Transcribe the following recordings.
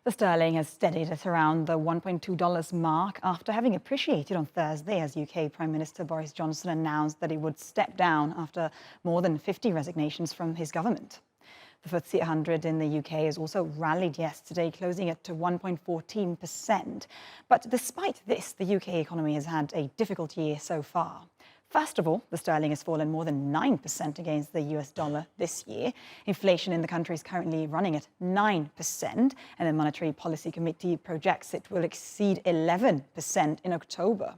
The sterling has steadied at around the $1.2 mark after having appreciated on Thursday as UK Prime Minister Boris Johnson announced that he would step down after more than 50 resignations from his government. The Ftse 100 in the UK has also rallied yesterday, closing at 1.14%. But despite this, the UK economy has had a difficult year so far. First of all, the sterling has fallen more than 9% against the US dollar this year. Inflation in the country is currently running at 9%, and the Monetary Policy Committee projects it will exceed 11% in October.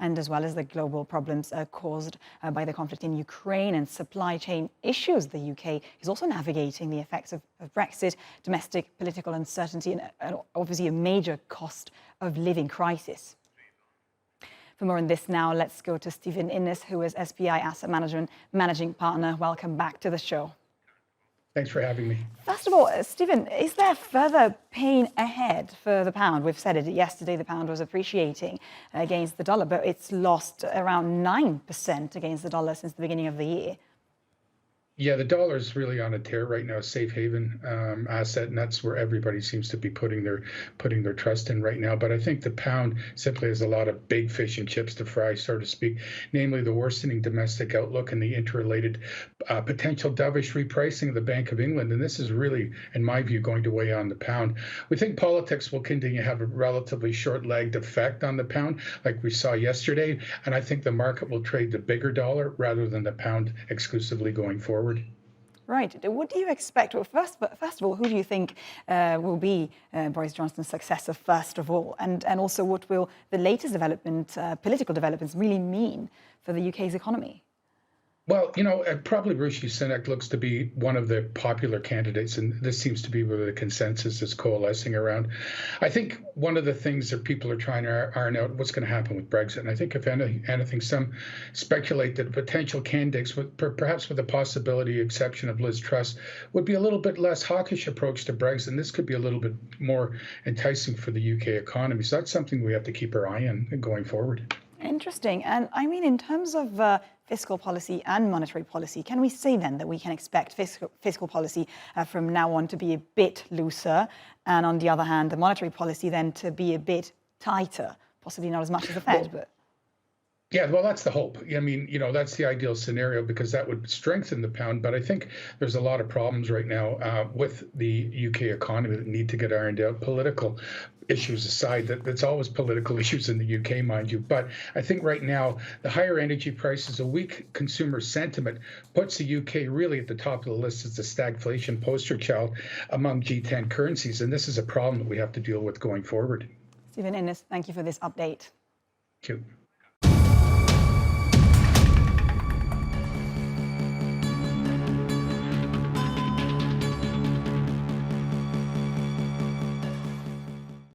And as well as the global problems caused by the conflict in Ukraine and supply chain issues, the UK is also navigating the effects of Brexit, domestic political uncertainty, and obviously a major cost of living crisis. For more on this now, let's go to Stephen Innes, who is SPI Asset Management Managing Partner. Welcome back to the show. Thanks for having me. First of all, Stephen, is there further pain ahead for the pound? We've said it yesterday, the pound was appreciating against the dollar, but it's lost around 9% against the dollar since the beginning of the year. Yeah, the dollar is really on a tear right now, safe haven asset, and that's where everybody seems to be putting their trust in right now. But I think the pound simply has a lot of big fish and chips to fry, so to speak, namely the worsening domestic outlook and the interrelated potential dovish repricing of the Bank of England. And this is really, in my view, going to weigh on the pound. We think politics will continue to have a relatively short-legged effect on the pound, like we saw yesterday. And I think the market will trade the bigger dollar rather than the pound exclusively going forward. Right. What do you expect? Well, first of all, who do you think will be Boris Johnson's successor, first of all? And also, what will the latest political developments really mean for the UK's economy? Well, probably Rishi Sunak looks to be one of the popular candidates, and this seems to be where the consensus is coalescing around. I think one of the things that people are trying to iron out what's going to happen with Brexit. And I think if anything, some speculate that potential candidates, perhaps with the possibility exception of Liz Truss, would be a little bit less hawkish approach to Brexit. And this could be a little bit more enticing for the UK economy. So that's something we have to keep our eye on going forward. Interesting. And I mean, in terms of fiscal policy and monetary policy, can we say then that we can expect fiscal policy from now on to be a bit looser, and on the other hand, the monetary policy then to be a bit tighter, possibly not as much as the Fed, but... Yeah, well, that's the hope. I mean, that's the ideal scenario because that would strengthen the pound. But I think there's a lot of problems right now with the UK economy that need to get ironed out. Political issues aside, that's always political issues in the UK, mind you. But I think right now, the higher energy prices, a weak consumer sentiment puts the UK really at the top of the list as the stagflation poster child among G10 currencies. And this is a problem that we have to deal with going forward. Stephen Innes, thank you for this update. Thank you.